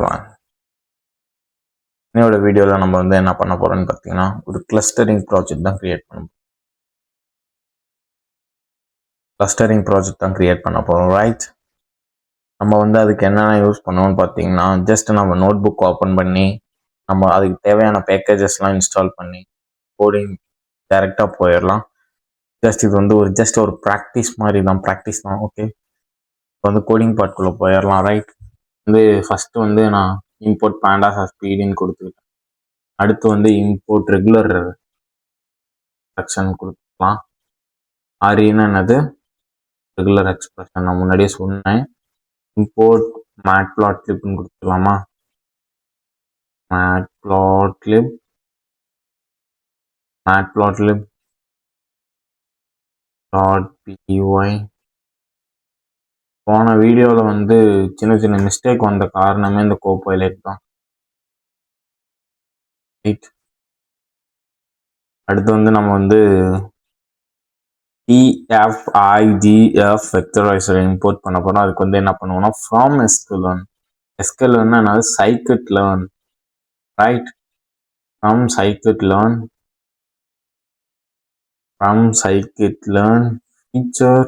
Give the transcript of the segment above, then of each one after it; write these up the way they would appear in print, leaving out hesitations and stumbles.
பார்க்கலாம். இன்னையோட வீடியோவில் நம்ம வந்து என்ன பண்ண போறோம்னு பார்த்தீங்கன்னா, ஒரு கிளஸ்டரிங் ப்ராஜெக்ட் தான் கிரியேட் பண்ண போறோம். ரைட், நம்ம வந்து அதுக்கு என்னென்ன யூஸ் பண்ணுவோம்னு பார்த்தீங்கன்னா, ஜஸ்ட் நம்ம நோட் புக் ஓப்பன் பண்ணி நம்ம அதுக்கு தேவையான பேக்கேஜஸ்லாம் இன்ஸ்டால் பண்ணி கோடிங் டைரெக்டாக போயிடலாம். இது வந்து ஒரு ப்ராக்டிஸ் தான். ஓகே, இப்போ வந்து கோடிங் பார்ட்குள்ளே போயிடலாம். ரைட், வந்து ஃபஸ்ட்டு வந்து நான் இம்போர்ட் pandas as pdன்னு கொடுத்துக்கிட்டேன். அடுத்து வந்து இம்போர்ட் ரெகுலர் எக்ஸ்பிரஷன் கொடுத்துக்கலாம். ஆரின்னு என்னது, ரெகுலர் எக்ஸ்பிரஷன் நான் முன்னாடியே சொன்னேன். இம்போர்ட் matplotlibன்னு கொடுத்துக்கலாமா. matplotlib .py. போன வீடியோவில் வந்து சின்ன சின்ன மிஸ்டேக் வந்த காரணமே இந்த கோப்பைலேட் தான். ரைட், அடுத்து வந்து நம்ம வந்து TFIGF வெக்டரைசரை இம்போர்ட் பண்ண போறோம். அதுக்கு வந்து என்ன பண்ணுவோம்னா ஃப்ரம் sklearn என்னது scikit-learn. Right, from scikit-learn feature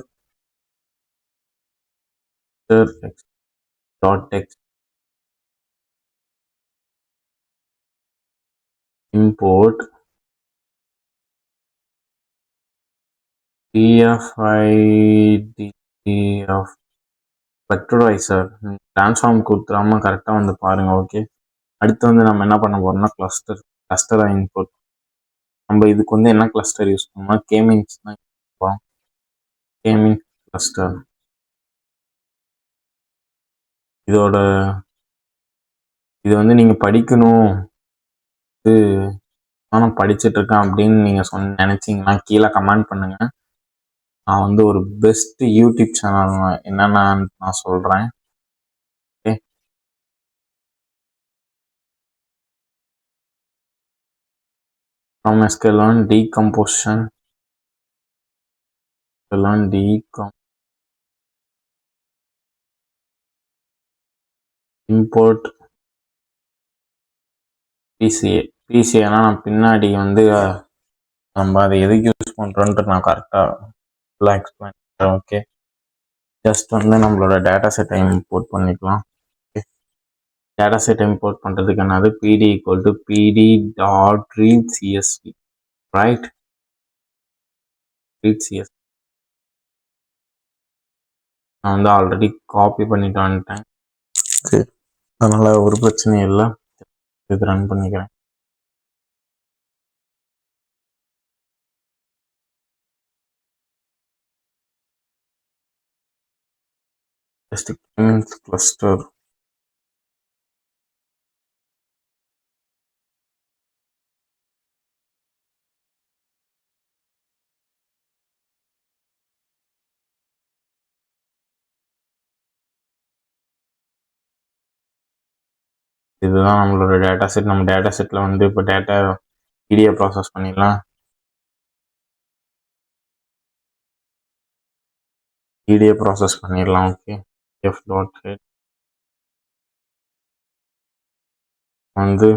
.text import TFIDF vectorizer. Transform கொடுத்துடாம கரெக்டாக வந்து பாருங்க. ஓகே, அடுத்து வந்து நம்ம என்ன பண்ண போறோம்னா கிளஸ்டரை இம்போர்ட். நம்ம இதுக்கு வந்து என்ன கிளஸ்டர் யூஸ் பண்ணோம்னா கேமின்ஸ் தான் யூஸ் பண்ணுவோம். கேமின் கிளஸ்டர். இது வந்து நீங்கள் படிக்கணும், இது நான் படிச்சுட்டு இருக்கேன் அப்படின்னு நீங்கள் நினைச்சீங்கன்னா கீழே கமெண்ட் பண்ணுங்க. நான் வந்து ஒரு பெஸ்ட் யூடியூப் சேனல் என்னென்னு நான் சொல்கிறேன். Okay, from sklearn decomposition import PCA நான் பின்னாடி வந்து நம்ம அதை எதுக்கு யூஸ் பண்ணுறோன்ட்டு நான் கரெக்டாக ஃபுல்லாக எக்ஸ்பிளைன் பண்ணுறேன். ஓகே, ஜஸ்ட் வந்து நம்மளோட டேட்டா செட்டை இம்போர்ட் பண்ணிக்கலாம். டேட்டா செட் இம்போர்ட் பண்ணுறதுக்கு என்னது pd.readcsv. ரைட், read CSV நான் வந்து ஆல்ரெடி காப்பி பண்ணிட்டு வந்துட்டேன். ஓகே, அதனால் ஒரு பிரச்சனையும் இல்லை. இது ரன் பண்ணிக்கிறேன். Just cluster. இதுதான் நம்மளோட டேட்டா செட். நம்ம டேட்டா செட்டில் வந்து இப்போ டேட்டா பிடிஎஃப் ப்ராசஸ் பண்ணிடலாம். ஓகே, f.head வந்து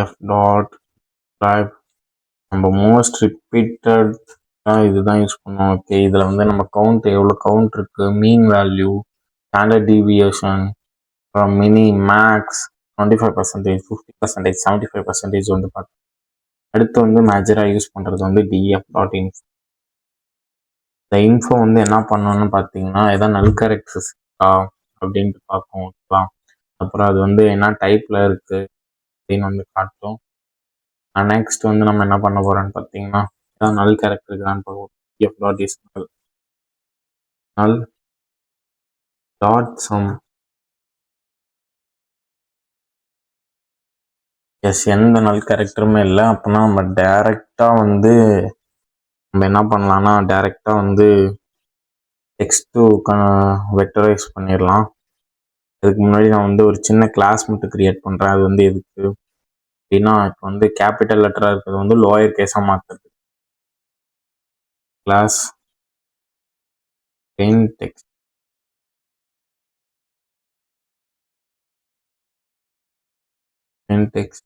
f.drive நம்ம மோஸ்ட் ரிப்பீட்டட் இதுதான் யூஸ் பண்ணுவோம். ஓகே, இதில் வந்து நம்ம எவ்வளோ கவுண்ட் இருக்குது, mean value, standard deviation, mini max 25%, 50%, 75% வந்து பார்த்தோம். அடுத்து வந்து மேஜராக யூஸ் பண்ணுறது வந்து df.info. இந்த இன்ஃபோ வந்து என்ன பண்ணணும்னு பார்த்தீங்கன்னா எதாவது நல் கேரக்டர்ஸ் அப்படின்ட்டு பார்க்கலாம். அப்புறம் அது வந்து என்ன டைப்பில் இருக்குது அப்படின்னு வந்து காட்டும். நெக்ஸ்ட் வந்து நம்ம என்ன பண்ண போகிறோன்னு பார்த்தீங்கன்னா ஏதாவது நல் கேரக்டர் இருக்குதான்னு பார்ப்போம். df.isNull null.sum. எந்த நல் கேரக்டருமே இல்லை அப்படின்னா நம்ம டைரெக்டாக வந்து நம்ம என்ன பண்ணலாம்னா டைரெக்டாக வந்து டெக்ஸ்ட் வெக்டரைஸ் பண்ணிடலாம். அதுக்கு முன்னாடி நான் வந்து ஒரு சின்ன கிளாஸ் மட்டும் கிரியேட் பண்ணுறேன். அது வந்து எதுக்கு அப்படின்னா இப்போ வந்து கேபிட்டல் லெட்டராக இருக்கிறது வந்து லோயர் கேஸாக மாற்றுறது. Class text in text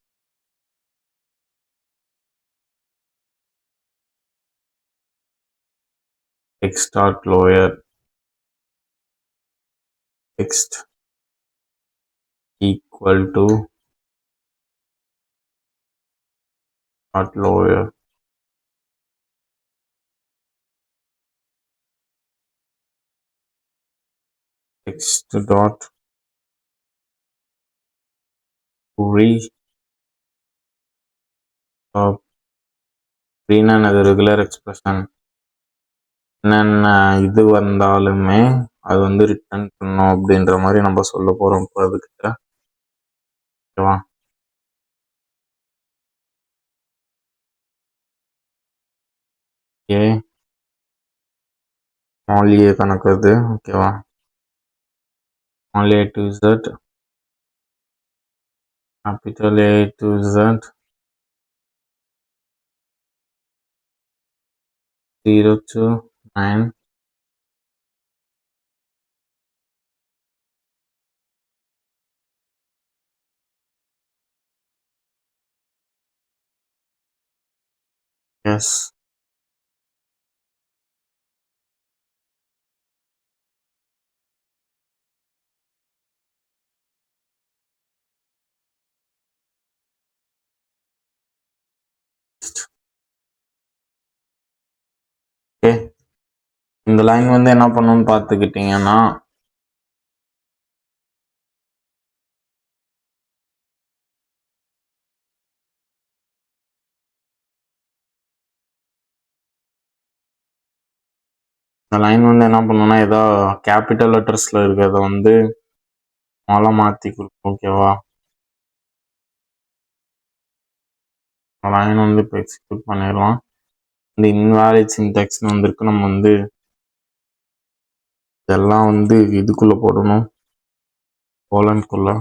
text dot lower text equal to dot lower text dot re என்னென்ன ரெகுலர் எக்ஸ்பிரஷன் என்னென்ன இது வந்தாலுமே அது வந்து ரிட்டர்ன் பண்ணும் அப்படின்ற மாதிரி நம்ம சொல்ல போறோம் இப்போ அதுக்கிட்ட. ஓகேவா? ஏ ஸ்மால் ஏ கணக்கு அது. ஓகேவா? Small A to Z capital A to Z 0 to 9 S okay. இந்த லைன் வந்து என்ன பண்ணணும்னு பார்த்துக்கிட்டிங்கன்னா இந்த லைன் வந்து என்ன பண்ணணும்னா ஏதோ கேபிட்டல் லெட்டர்ஸில் இருக்கிறத வந்து ஸ்மாலாக மாற்றி கொடுக்கும். ஓகேவா? லைன் வந்து இப்போ எக்ஸிக்யூட் பண்ணிடலாம். இந்த இன்வாலிட் சின்டாக்ஸ்னு வந்திருக்கு. நம்ம வந்து இதெல்லாம் வந்து இதுக்குள்ளே போடணும், கோலம்குள்ளே.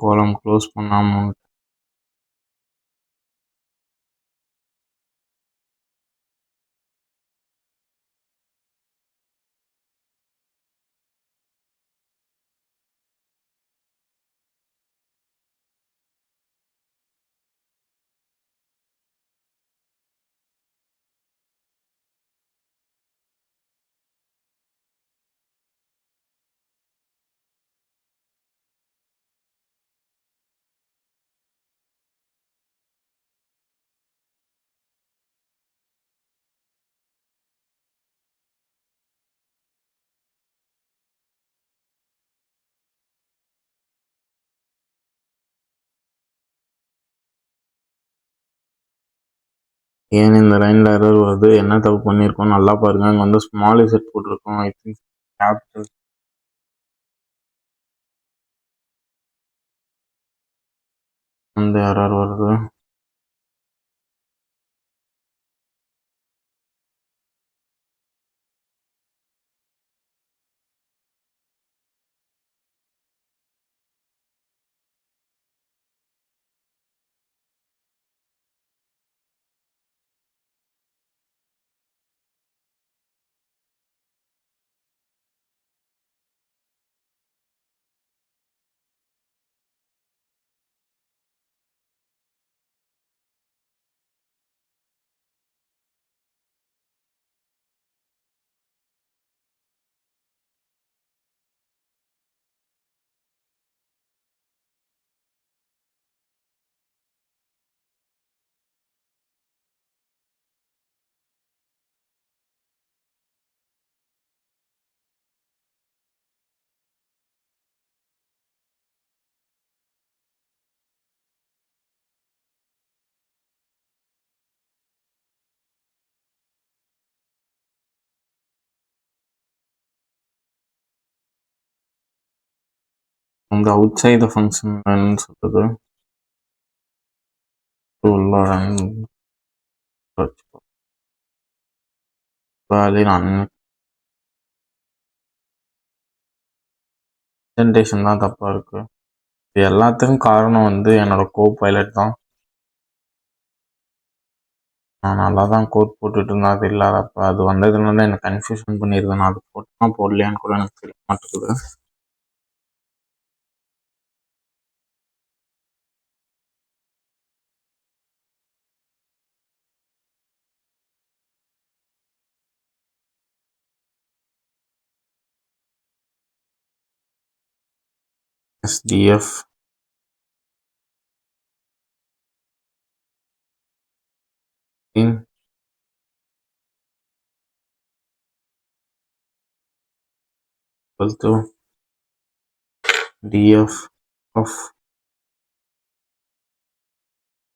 கோலம் க்ளோஸ் பண்ணாமல் ஏன் இந்த லைனில் எரர் வருது, என்ன தப்பு பண்ணியிருக்கோம் நல்லா பாருங்க. அங்கே வந்து ஸ்மால் இசட் போட்டிருக்கோம். ஐ திங்க் கேபிட்டல் வந்து எரர் வருது. அந்த அவுட் சைடு ஃபங்க்ஷன் சொல்றது ப்ரெசன்டேஷன் தான் தப்பாக இருக்கு. இது எல்லாத்துக்கும் காரணம் வந்து என்னோட கோ பைலட் தான். நான் நல்லா தான் கோட் போட்டுட்டு இருந்தேன், அது இல்லாதப்ப அது வந்ததுனால எனக்கு கன்ஃபியூஷன் பண்ணியிருக்கேன். நான் அது போட்டா போடலையான்னு கூட எனக்கு தெரிய மாட்டேங்குது. SDF in equal to DF of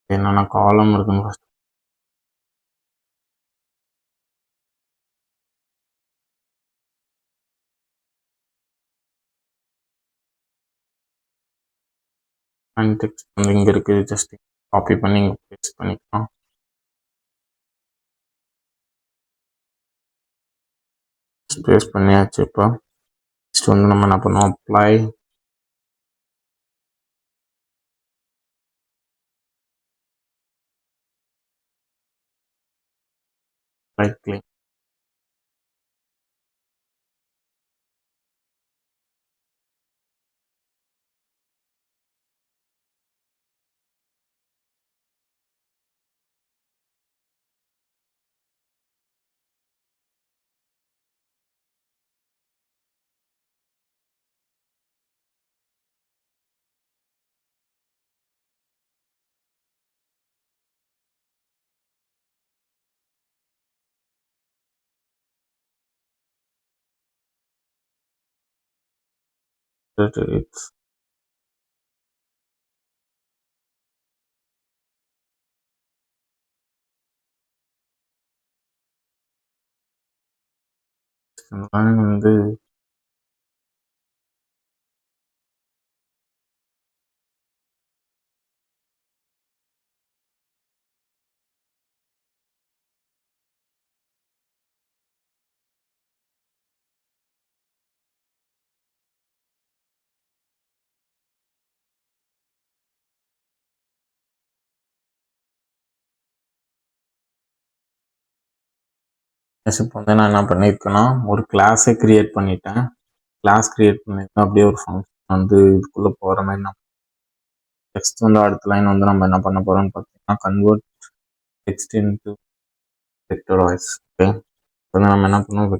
என்னென்ன காலம் இருக்குன்னு ஃபர்ஸ்ட் டெக்ஸ்ட் வந்து இங்கே இருக்குது, ஜஸ்ட் காப்பி பண்ணி இங்கே பேஸ்ட் பண்ணிக்கலாம். பேஸ்ட் பண்ணியாச்சு. இப்போ நெக்ஸ்ட் வந்து நம்ம என்ன பண்ணுவோம், அப்ளை ரைட் கிளிக். It's வந்து இப்போ வந்து நான் என்ன பண்ணியிருக்கேன்னா ஒரு கிளாஸை கிரியேட் பண்ணிட்டேன். கிளாஸ் கிரியேட் பண்ணியிருக்கேன், அப்படியே ஒரு ஃபங்க்ஷன் வந்து இதுக்குள்ளே போகிற மாதிரி நான் டெக்ஸ்ட் வந்து அடுத்த லைன் வந்து நம்ம என்ன பண்ண போகிறோம்னு பார்த்தீங்கன்னா convert text into vector voice. Okay, இப்போ நம்ம என்ன பண்ணுவோம்,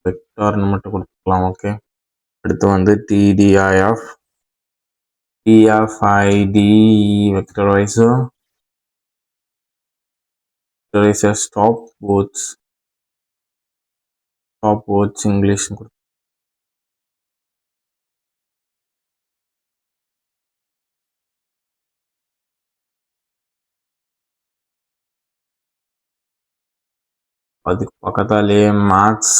வெக்டார்னு மட்டும் கொடுத்துக்கலாம். ஓகே, அடுத்து வந்து TDI of TFID vectorize stop words English அதுக்கு பக்கத்தாலேயே மேக்ஸ்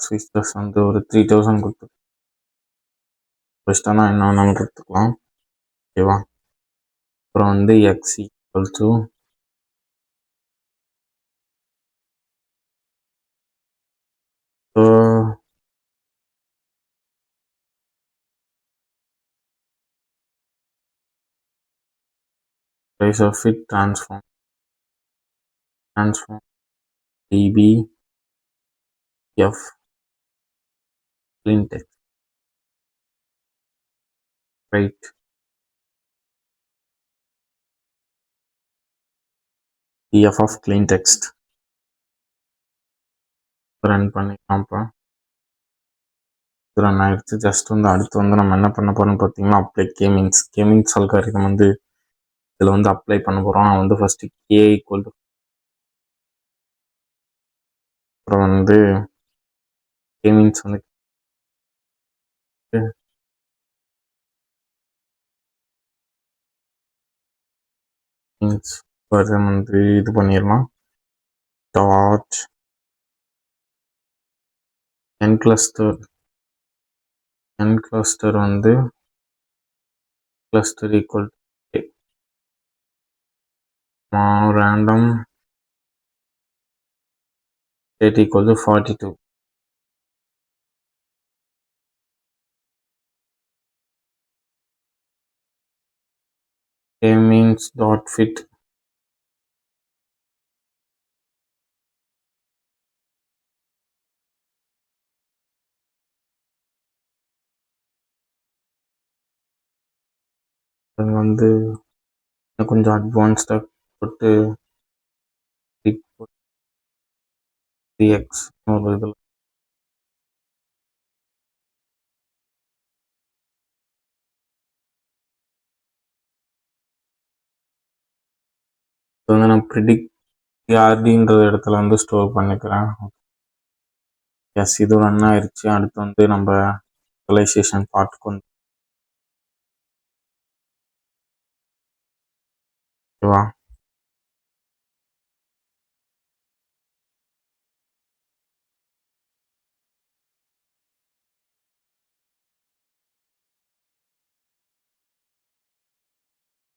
ஃபீச்சர்ஸ் வந்து ஒரு 3000 கொடுத்து ஃபஸ்ட்டாக என்ன வேணாலும் கொடுத்துக்கலாம். ஓகேவா, அப்புறம் வந்து X equal to price of it transform DB F clean text, right? DF of clean text run பண்ணிக்கலாம். இப்போ ரன் ஆயிடுச்சு. ஜஸ்ட் வந்து அடுத்து வந்து நம்ம என்ன பண்ண போறோம்னு பார்த்தீங்கன்னா அப்ளை கேமிங்ஸ் அல்காரிதம் வந்து இதில் வந்து அப்ளை பண்ண போகிறோம். நான் வந்து ஃபர்ஸ்ட் K ஈக்குவல் டு அப்புறம் வந்து கேமிங்ஸ் வந்து வந்து இது பண்ணிடலாம். டாட் n கிளஸ்டர் வந்து cluster equal to random state equal to 42. K means dot fit வந்து கொஞ்சம் அட்வான்ஸ்டாக போட்டு 3x ஒரு இதில் வந்து நான் ப்ரிடிக்ட் ஆர்டின்ற இடத்துல வந்து ஸ்டோர் பண்ணிக்கிறேன். எஸ், இது ரன் ஆயிடுச்சு. அடுத்து வந்து நம்ம விசுவலைசேஷன் பார்ட்டுக்கு வந்து ஓகேவா.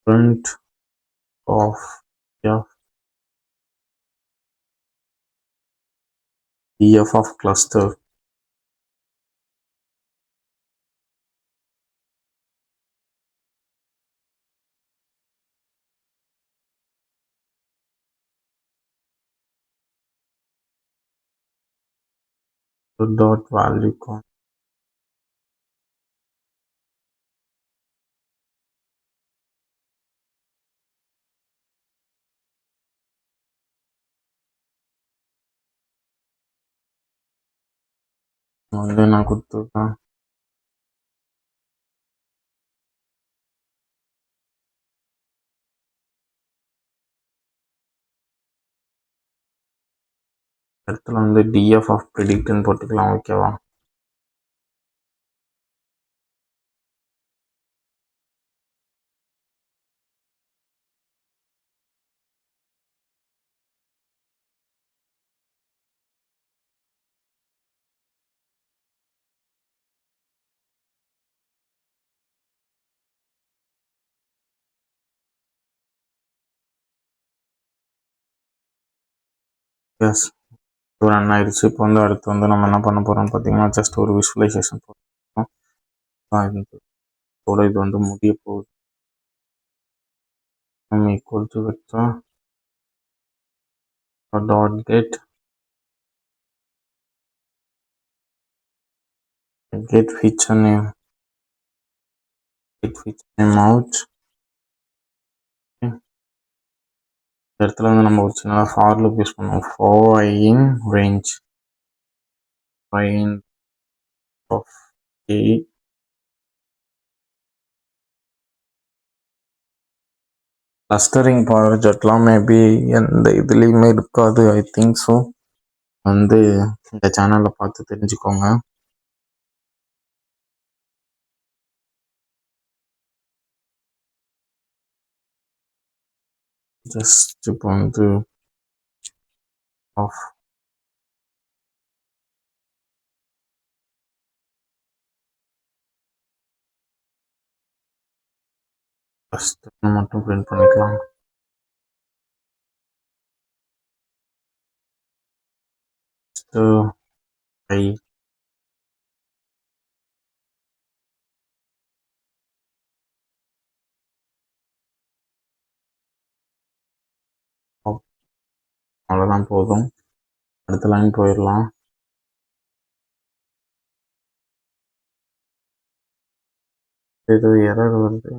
print of f df of cluster dot value con வந்து நான் கொடுத்துருக்கேன். இடத்துல வந்து df of predictன்னு போட்டுக்கலாம். ஓகேவா. எஸ், ஒரு ரன் ஆயிடுச்சு. இப்போ வந்து அடுத்து வந்து நம்ம என்ன பண்ண போகிறோம்னு பார்த்தீங்கன்னா, ஜஸ்ட் ஒரு விஷுவலைசேஷன் போட்டுருக்கோம். இதோட இது வந்து முடிய போகுது. நம்ம equal to vector dot get feature name out. இந்த இடத்துல வந்து நம்ம ஒரு சின்ன ஃபார் லூப் யூஸ் பண்ணுவோம். for I in range of a clustering ப்ராஜெக்ட்லாம் மேபி எந்த இதுலேயுமே இருக்காது. I think so. வந்து இந்த சேனலில் பார்த்து தெரிஞ்சுக்கோங்க. ஜஸ்ட் இப்போ வந்து ஆஃப் ஜஸ்ட் மட்டும் பிரிண்ட் பண்ணிக்கலாம். ஐ அவ்வளோதான் போதும். அடுத்த லைன் போயிடலாம். இது எரர் வருது.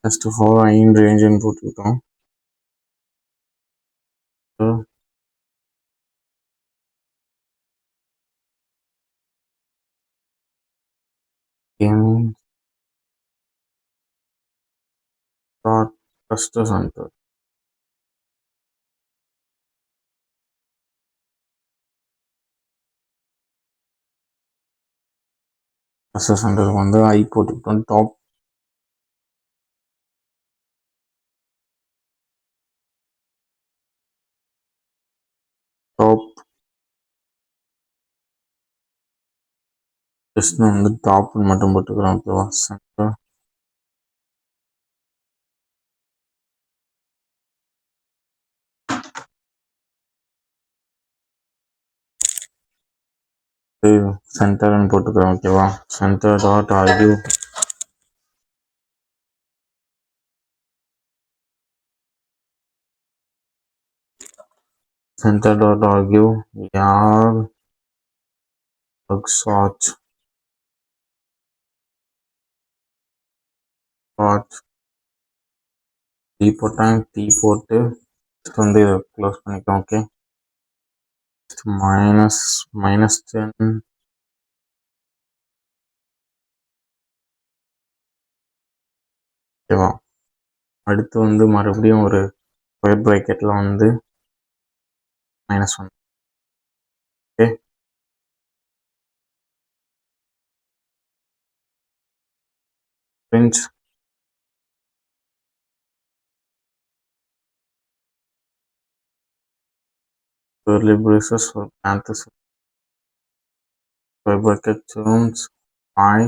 Just for I in range போட்டுக்கிட்டோம். gaming dot cluster center. cluster center வந்து ஐ போட்டுக்கிட்டோம். டாப் ஜஸ்ட் நான் வந்து டாப் மட்டும் போட்டுக்கிறேன். ஓகேவா. சென்டர் சென்டர்னு போட்டுக்கிறேன். ஓகேவா. Centre dot argue center dot argue யார் work search வாட்ச் டி போட்டேன், டி போட்டு வந்து இதை க்ளோஸ் பண்ணிக்கலாம். ஓகே, -10 ஓகேவா. அடுத்து வந்து மறுபடியும் ஒரு ஸ்கொயர் ப்ராக்கெட்டில் வந்து -1. Okay, print curly braces or parenthesis square bracket terms I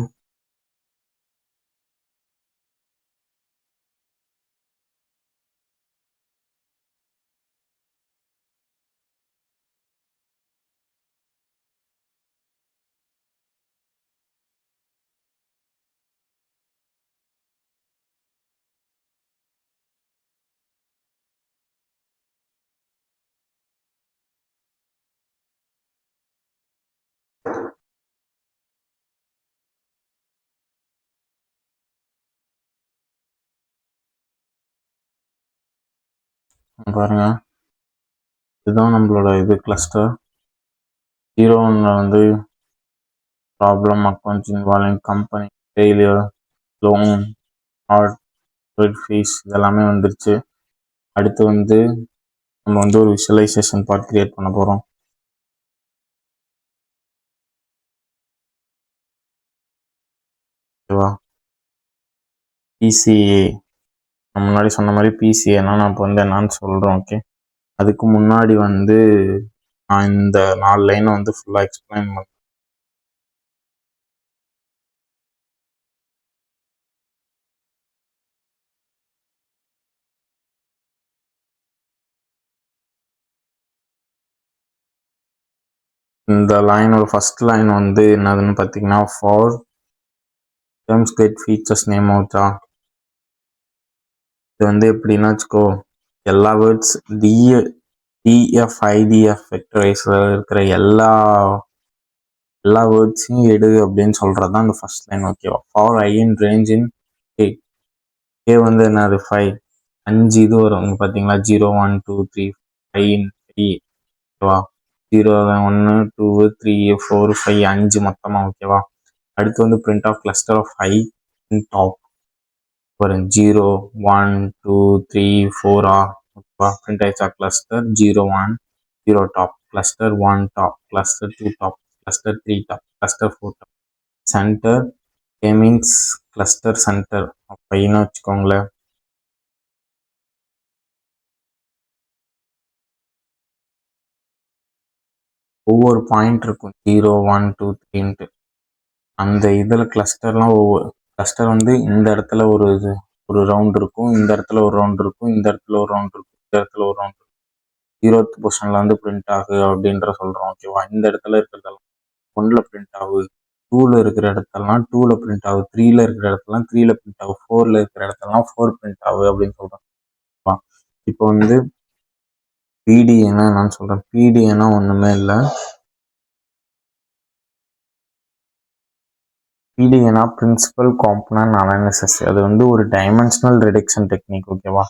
பாருங்க, இதுதான் நம்மளோட இது கிளஸ்டர். 0 வந்து problem, accounts involving company failure, loan, hard, red fees இதெல்லாமே வந்துருச்சு. அடுத்து வந்து நம்ம வந்து ஒரு விஷுவலைசேஷன் பார்ட் கிரியேட் பண்ண போகிறோம். ஓகேவா. பிசிஏ நான் முன்னாடி சொன்ன மாதிரி பிசிஏனா நான் இப்போ வந்து என்னான்னு சொல்கிறோம். ஓகே, அதுக்கு முன்னாடி வந்து நான் இந்த 4 லைனை வந்து ஃபுல்லாக எக்ஸ்பிளைன் பண்ணேன். இந்த லைனோட ஃபர்ஸ்ட் லைன் வந்து என்னதுன்னு பார்த்தீங்கன்னா, for terms get features name அவுட்டா. இது வந்து எப்படின்னா வச்சுக்கோ, எல்லா வேர்ட்ஸ் டிஎஃப் ஐடிஎஃப் வெக்டரைஸில் இருக்கிற எல்லா வேர்ட்ஸையும் எடு அப்படின்னு சொல்கிறது தான் இந்த ஃபர்ஸ்ட் லைன். ஓகேவா. For I in range in a, a வந்து என்னது 5, 5 இது வரும் பார்த்தீங்களா, 0 1 2 3 5 இன் 3. ஓகேவா. 0 1 2 3 4 5 5 மொத்தமாக. ஓகேவா. அடுத்து வந்து print of cluster of I in top வரும் 0 1 2 3 4 ஓகேவா. பிரிண்ட் ஆயிடுச்சா cluster 0 1 0 top, cluster 1 top, cluster 2 top, cluster 3 top, cluster 4 top. Centre means cluster centre அப்படின்னு வச்சுக்கோங்களேன். ஒவ்வொரு பாயிண்ட் இருக்கும் 0 1 2 3ன்ட்டு. அந்த இதில் கிளஸ்டர்லாம் ஒவ்வொரு கிளஸ்டர் வந்து இந்த இடத்துல ஒரு ரவுண்ட் இருக்கும், இந்த இடத்துல ஒரு ரவுண்ட் இருக்கும், இந்த இடத்துல ஒரு ரவுண்ட் இருக்கும், இந்த இடத்துல ஒரு ரவுண்ட் இருக்கும். 0th பொசிஷன்ல வந்து பிரிண்ட் ஆகு அப்படின்ற சொல்றோம். ஓகேவா. இந்த இடத்துல இருக்கிறதெல்லாம் 1ல பிரிண்ட் ஆகுது, 2ல இருக்கிற இடத்தெல்லாம் 2ல பிரிண்ட் ஆகுது, 3ல இருக்கிற இடத்தெல்லாம் 3ல பிரிண்ட் ஆகும், 4ல இருக்கிற இடத்தெல்லாம் 4 பிரிண்ட் ஆகுது அப்படின்னு சொல்றோம். இப்போ வந்து பிடிஏனா நான் சொல்றேன். பிடிஏனா ஒண்ணுமே இல்லை, பிடிஏனா பிரின்சிபல் காம்பனன்ட் அனாலிசிஸ். அது வந்து ஒரு டைமென்ஷனல் ரிடக்ஷன் டெக்னிக். ஓகேவா.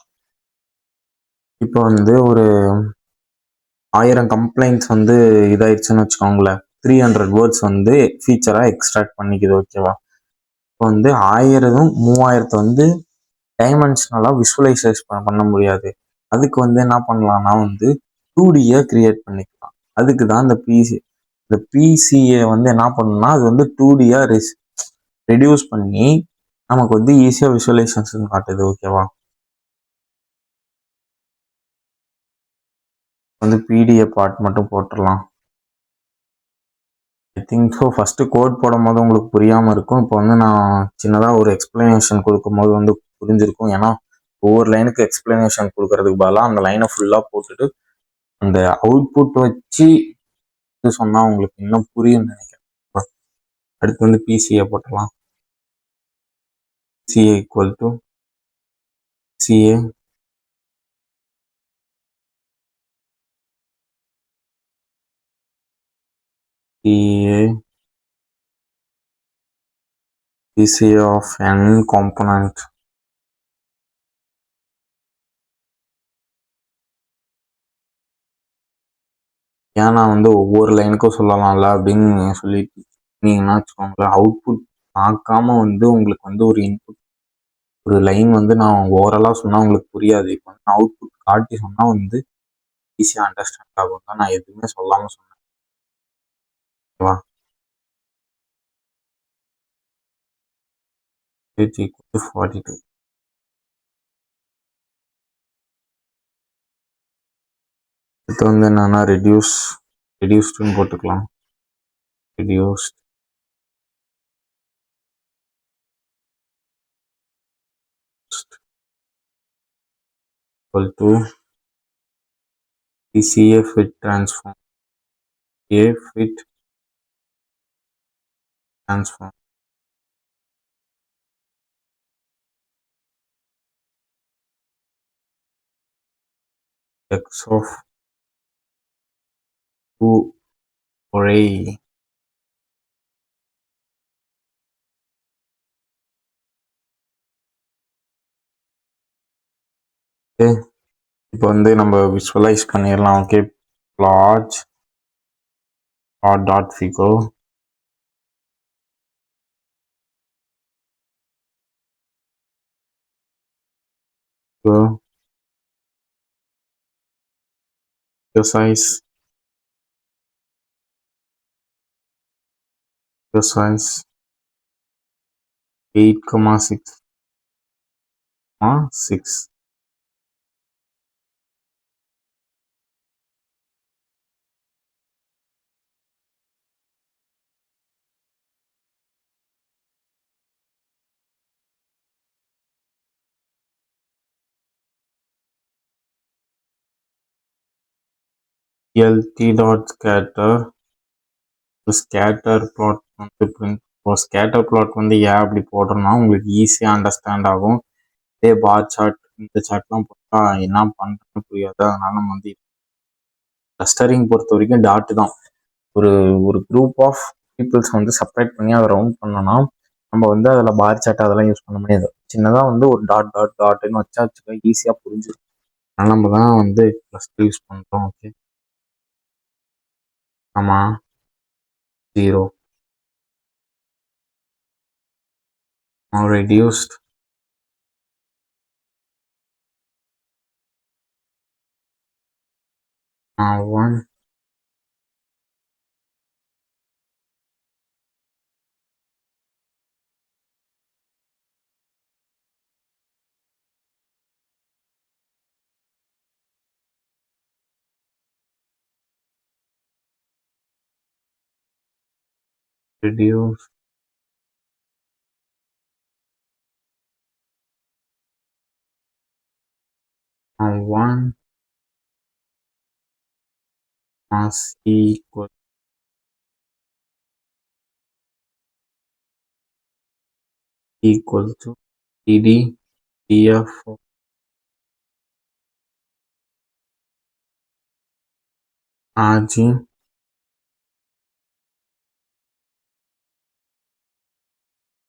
இப்போ வந்து ஒரு 1000 கம்ப்ளைண்ட்ஸ் வந்து இதாயிடுச்சுன்னு வச்சுக்கோங்களேன், 300 வேர்ட்ஸ் வந்து ஃபீச்சராக எக்ஸ்ட்ராக்ட் பண்ணிக்குது. ஓகேவா. இப்போ வந்து 1000 3000 வந்து டைமென்ஷனலாக விஷுவலைசேஷ் பண்ண முடியாது. அதுக்கு வந்து என்ன பண்ணலாம்னா வந்து 2Dயை கிரியேட் பண்ணிக்கலாம். அதுக்கு தான் இந்த பிசிஏ வந்து என்ன பண்ணணும்னா, அது வந்து 2Dயா ரெடியூஸ் பண்ணி நமக்கு வந்து ஈஸியாக விஷுவலைசேஷன் காட்டுது. ஓகேவா. வந்து பிடிஏ பார்ட் மட்டும் போட்டுடலாம். I think so. First code போடும் போது உங்களுக்கு புரியாமல் இருக்கும். இப்போ வந்து நான் சின்னதாக ஒரு எக்ஸ்பிளனேஷன் கொடுக்கும் போது வந்து புரிஞ்சிருக்கும். ஏன்னா ஒவ்வொரு லைனுக்கு எக்ஸ்பிளனேஷன் கொடுக்கறதுக்கு பதிலாக அந்த லைனை ஃபுல்லாக போட்டுட்டு அந்த அவுட்புட் வச்சு இது சொன்னால் உங்களுக்கு இன்னும் புரியும்னு நினைக்கிறேன். அடுத்து வந்து பிசிஏ போட்டுடலாம். CA equal to CA CA PCA of n component ஏன்னா வந்து ஒவ்வொரு லைனுக்கும் சொல்லலாம்ல அப்படின்னு சொல்லிட்டு நீங்கன்னா வச்சுக்கோங்களேன், அவுட்புட் பார்க்காம வந்து உங்களுக்கு வந்து ஒரு இன்புட் ஒரு லைன் வந்து நான் ஓவராலாக சொன்னால் உங்களுக்கு புரியாது. இப்போ வந்து நான் அவுட்புட் காட்டி சொன்னால் வந்து ஈஸியாக அண்டர்ஸ்டாண்ட் ஆகும் தான் நான் எதுவுமே சொல்லாமல் சொன்னேன். ஓகேவா? h equal to 42. இது வந்து என்னன்னா ரெடியூஸ்டுன்னு போட்டுக்கலாம். Reduced equal to CA fit transform. A fit transform x of 2 array. Okay, இப்போ வந்து நம்ம விஷுவலைஸ் பண்ணிடலாம். Okay, plot dot figure exercise 8,6,6. lt dot scatter plot வந்து print. இப்போ ஸ்கேட்டர் பிளாட் வந்து ஏன் அப்படி போடுறோம்னா உங்களுக்கு ஈஸியாக அண்டர்ஸ்டாண்ட் ஆகும். இதே பார் சார்ட் இந்த சார்ட்லாம் போட்டால் என்ன பண்ணுறதுன்னு புரியாது. அதனால நம்ம வந்து கிளஸ்டரிங் பொறுத்த வரைக்கும் டாட்டு தான். ஒரு ஒரு குரூப் ஆஃப் பீப்புள்ஸ் வந்து செப்பரேட் பண்ணி அதை ரவுண்ட் பண்ணோம்னா நம்ம வந்து அதில் பார் சார்ட் அதெல்லாம் யூஸ் பண்ண முடியாது. சின்னதாக வந்து ஒரு டாட் டாட் டாட்னு வச்சுக்க ஈஸியாக புரிஞ்சிடும். அதனால் நம்ம தான் வந்து கிளஸ்டர் யூஸ் பண்ணுறோம். ஓகே, ஆமாம் 0 reduced one reduce one mass equal to TD TF RG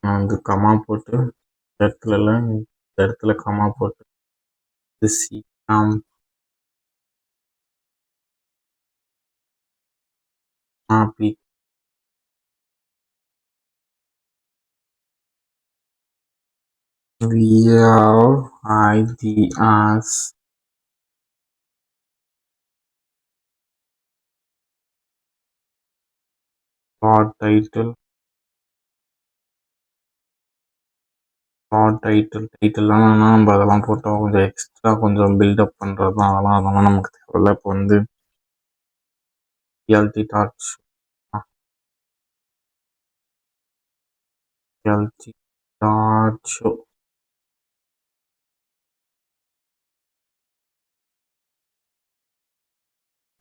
வந்து கமா போட்டு இடத்துல கமா போட்டு சி பி VLIDs plot டைட்டில்லாம் நம்ம அதெல்லாம் போட்டோம் கொஞ்சம் எக்ஸ்ட்ரா கொஞ்சம் பில்டப் பண்ணுறது தான். அதெல்லாம் நமக்கு தேவையில்ல. இப்போ வந்து LT dot LT dot show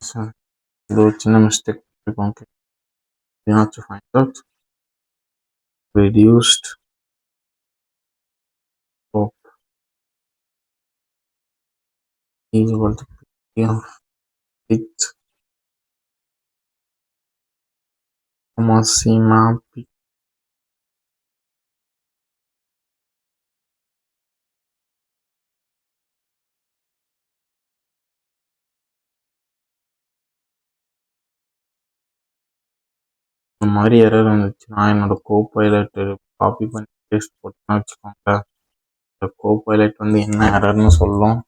sir, இது ஒரு சின்ன மிஸ்டேக் இருக்கும். You have to find out reduced scope is equal to P of with C map இந்த மாதிரி எரர் வந்துச்சுன்னா என்னோட கோபைலட் காப்பி பண்ணி பேஸ்ட் போட்டேன்னு வச்சுக்கோங்க. இந்த கோபைலட் வந்து என்ன எரர்னு சொல்லும்.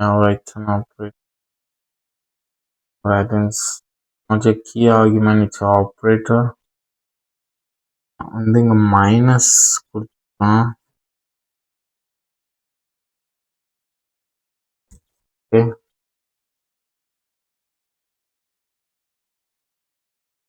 Now it's an operator. Key argument it's operator. வந்து இங்க மைனஸ் கொடுத்துருக்கோம். ஓகே